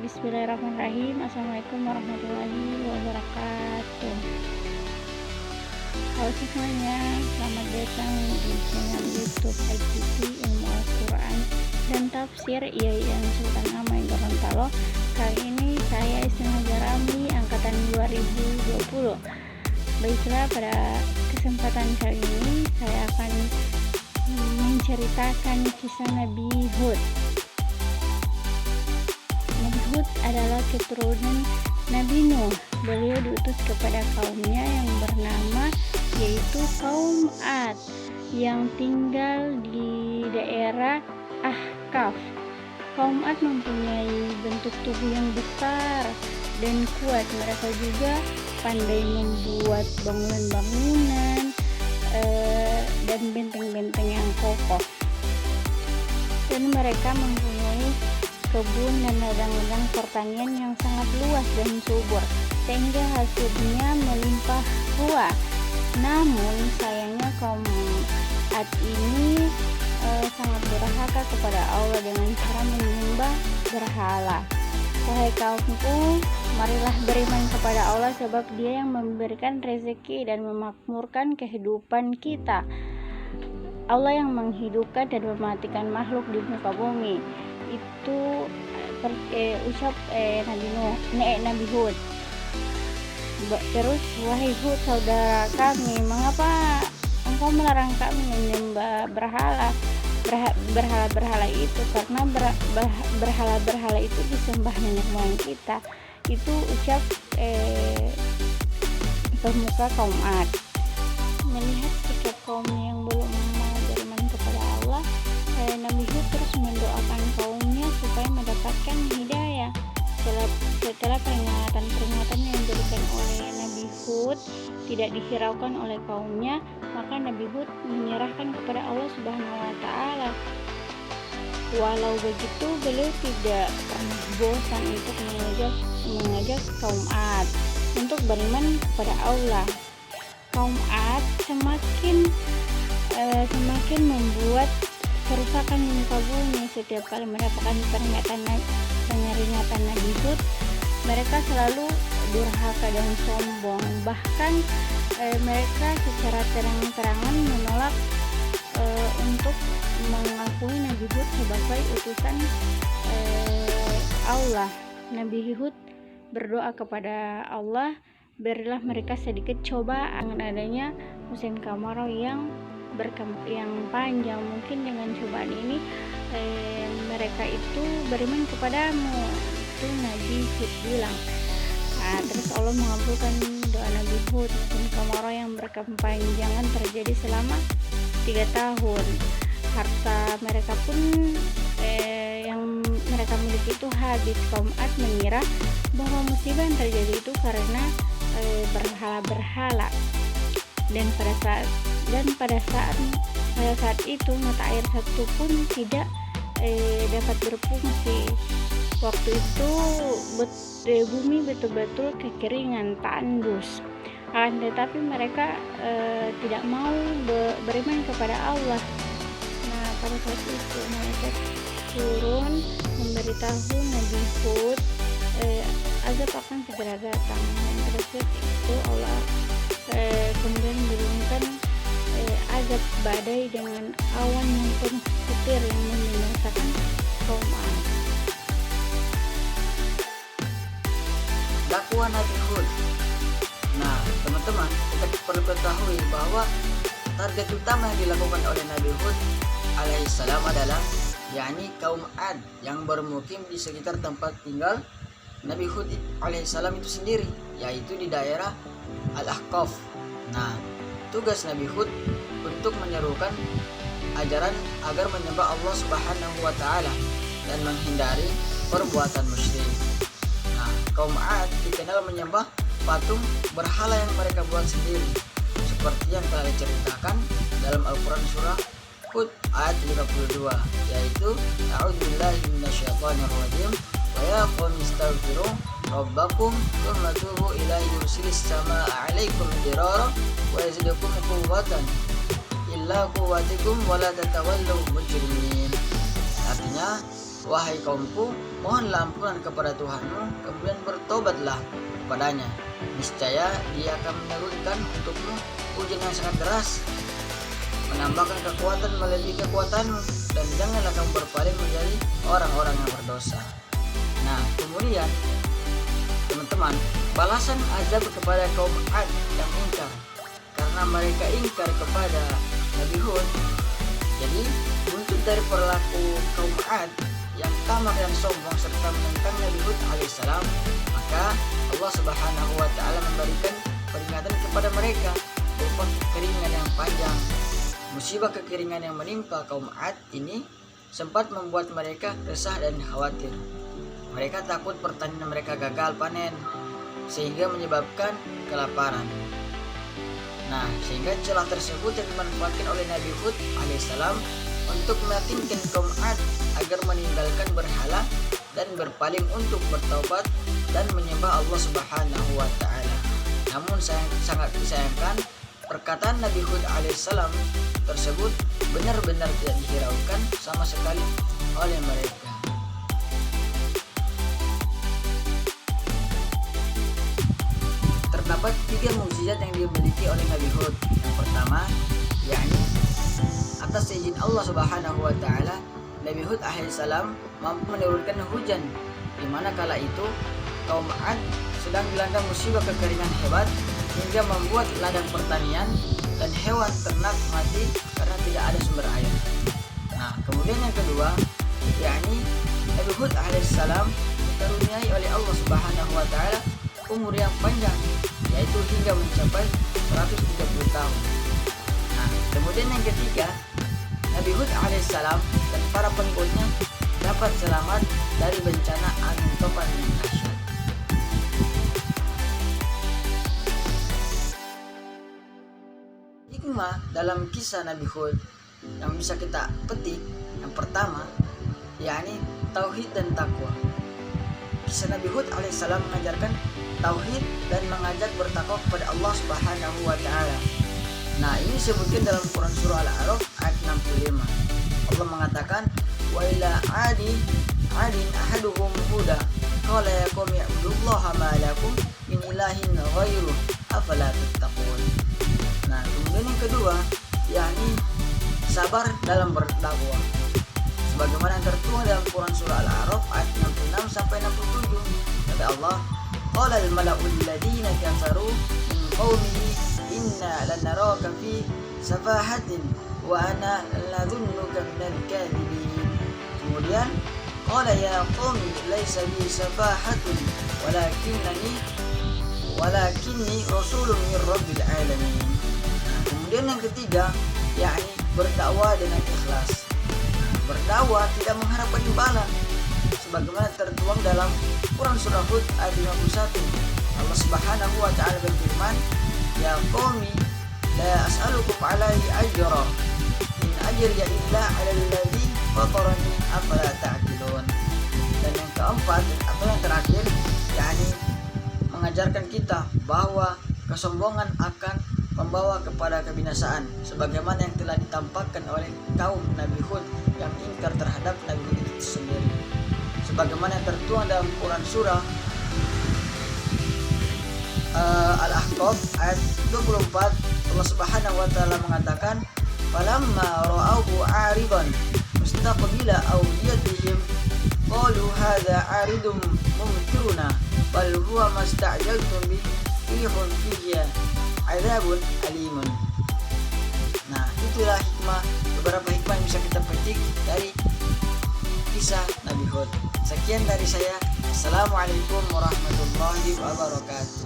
Bismillahirrahmanirrahim. Assalamualaikum warahmatullahi wabarakatuh. Halo semuanya, selamat datang di channel YouTube IGT Ilmu Al-Quran dan Tafsir Yayan Sultan Amai Gorontalo. Kali ini saya Istina Jarami angkatan 2020. Baiklah, pada kesempatan kali ini saya akan menceritakan kisah Nabi Hud. Nabi Hud adalah keturunan Nabi Nuh. Beliau diutus kepada kaumnya yang bernama yaitu kaum Ad yang tinggal di daerah Ahqaf. Kaum Ad mempunyai bentuk tubuh yang besar dan kuat. Mereka juga pandai membuat bangunan-bangunan dan benteng-benteng yang kokoh. Dan mereka mempunyai kebun dan ladang-ladang pertanian yang sangat luas dan subur, sehingga hasilnya melimpah ruah. Namun sayangnya kaum Ad ini sangat durhaka kepada Allah dengan cara menyembah berhala. Wahai kaumku, marilah beriman kepada Allah, sebab Dia yang memberikan rezeki dan memakmurkan kehidupan kita. Allah yang menghidupkan dan mematikan makhluk di muka bumi. Itu ucap Nabi Hud. Terus, wahai Hud, saudara kami, mengapa engkau melarang kami menyembah berhala itu? Karena berhala itu disembah nenek moyang kita. Itu ucap pemuka kaum Ad. Melihat sikap kaum yang belum mau beriman kepada Allah, Nabi Hud terus mendoakan kaumnya supaya mendapatkan hidayah. Setelah peringatan yang diberikan oleh Nabi Hud tidak dihiraukan oleh kaumnya, maka Nabi Hud menyerahkan kepada Allah Subhanahu wa Ta'ala. Walau begitu, beliau tidak pernah bosan untuk mengajak kaum Ad untuk beriman kepada Allah. Kaum Ad semakin membuat kerusakan di muka bumi. Setiap kali mendapatkan peringatan Nabi Hud, mereka selalu durhaka dan sombong. Bahkan mereka secara terang-terangan menolak untuk mengakui Nabi Hud sebagai utusan Allah. Nabi Hud berdoa kepada Allah, berilah mereka sedikit cobaan dengan adanya musim kemarau yang panjang. Mungkin dengan cobaan ini mereka itu beriman kepadamu, itu Nabi Hud bilang. Terus Allah mengabulkan doa Nabi Hud. Musim kemarau yang berkepanjangan terjadi selama 3 tahun. Harta mereka pun yang mereka miliki itu habis. Kaum Ad mengira bahwa musibah yang terjadi itu karena berhala-berhala. Dan pada saat itu mata air satu pun tidak dapat berfungsi. Waktu itu bumi betul-betul kekeringan, tandus. Akan tetapi mereka tidak mau beriman kepada Allah. Nah, pada saat itu malaikat turun memberitahu Nabi Hud azab akan segera datang. Dan pada saat itu Allah kemudian menurunkan azab badai dengan awan yang penuh petir yang membinasakan kaum Ad. Dakwah Nabi Hud. Nah, teman-teman, kita perlu ketahui bahwa target utama yang dilakukan oleh Nabi Hud alaihissalam adalah yakni kaum Ad yang bermukim di sekitar tempat tinggal Nabi Hud alaihissalam itu sendiri, yaitu di daerah Al-Ahqaf. Nah, tugas Nabi Hud untuk menyerukan ajaran agar menyembah Allah Subhanahu wa Ta'ala dan menghindari perbuatan musyrik. Nah, kaum Ad dikenal menyembah patung berhala yang mereka buat sendiri, seperti yang telah diceritakan dalam Al-Quran surah Hud ayat 52, yaitu A'udzubillahi minasyaitonirrajim wa ya qaumi astaghfiru rabbakum tsumma tubu ilaihi yursilis samaa'a 'alaikum dirara wa yazidukum quwwatan illa quwwatikum wa la tatawallaw mujrimin. Artinya, wahai kaumku, mohonlah ampunan kepada Tuhanmu, kemudian bertobatlah kepadanya. Niscaya Dia akan menurunkan untukmu hujan yang sangat deras, menambahkan kekuatan melebihi kekuatanmu, dan janganlah kamu berpaling menjadi orang-orang yang berdosa. Nah, kemudian teman-teman, balasan azab kepada kaum Ad yang ingkar, karena mereka ingkar kepada Nabi Hud. Jadi buntut dari perilaku kaum Ad yang tamak dan sombong serta menentang Nabi Hud alaihissalam, maka Allah Subhanahu wa Ta'ala memberikan peringatan kepada mereka berupa kekeringan yang panjang. Musibah kekeringan yang menimpa kaum Ad ini sempat membuat mereka resah dan khawatir. Mereka takut pertanian mereka gagal panen, sehingga menyebabkan kelaparan. Nah, sehingga celah tersebut yang dimanfaatkan oleh Nabi Hud alaihissalam untuk meyakinkan kaum Ad agar meninggalkan berhala dan berpaling untuk bertaubat dan menyembah Allah Subhanahu wa Ta'ala. Namun sangat disayangkan, perkataan Nabi Hud alaihissalam tersebut benar-benar tidak dihiraukan sama sekali oleh mereka. Terdapat 3 mukjizat yang dimiliki oleh Nabi Hud. Yang pertama, yakni atas izin Allah Subhanahu wa Ta'ala, Nabi Hud alaihissalam mampu menurunkan hujan, di mana kala itu kaum Ad sedang dilanda musibah kekeringan hebat hingga membuat ladang pertanian dan hewan ternak mati karena tidak ada sumber air. Nah, kemudian yang kedua, yakni Nabi Hud alaihissalam dikaruniai oleh Allah Subhanahu wa Ta'ala umur yang panjang, yaitu hingga mencapai 130 tahun. Nah, kemudian yang ketiga, Nabi Hud alaihissalam dan para pengikutnya dapat selamat dari bencana angin topan yang dahsyat. Hikmah dalam kisah Nabi Hud yang bisa kita petik, yang pertama, yakni tauhid dan takwa. Kisah Nabi Hud alaihissalam mengajarkan tauhid dan mengajak bertakwa kepada Allah Subhanahu wa Ta'ala. Nah, ini disebutkan dalam Quran surah Al-A'raf ayat 65. Allah mengatakan, wa ila adin ahaduhum huda qala ya qaumi ibudullaha ma lakum min ilahin ghairuh afala tattaqun. Nah, kemudian yang kedua, yakni sabar dalam berdakwah. Sebagaimana yang tertuang dalam Quran surah Al-A'raf ayat 66 sampai 67. Kata Allah, qala al-mala'ul ladzina kafaru min qaumihi inna lanaraka fi safahatin wa ana ladhunnuka minal kadhibin. Kemudian qala ya qaumi laysa bi safahatun walakinni rasulun min rabbil alamin. Nah, kemudian yang ketiga, yakni berdakwah dengan ikhlas. Berdakwah tidak mengharapkan imbalan, sebagaimana tertuang dalam Quran surah Hud ayat 51. Allah Subhanahu wa Ta'ala berfirman, ya qaumi la as'alukum alaihi ajra in ajriya illa 'alal ladzi fatarani afala ta'qilun. Dan yang keempat atau yang terakhir, yakni mengajarkan kita bahwa kesombongan akan membawa kepada kebinasaan, sebagaimana yang telah ditampakkan oleh kaum Nabi Hud yang ingkar terhadap Nabi Hud itu sendiri. Sebagaimana yang tertuang dalam Quran surah Al-Ahqaf ayat 24, Allah Subhanahu wa Ta'ala mengatakan, falamma ra'awhu 'aridan mustaqbila awdiyatihim qalu hadza 'aridun mumtiruna bal huwa masta'jaltum bi rihun fihi 'adzabun alimun. Nah, itulah hikmah, beberapa hikmah yang bisa kita petik dari kisah Nabi Hud. Sekian dari saya. Assalamualaikum warahmatullahi wabarakatuh.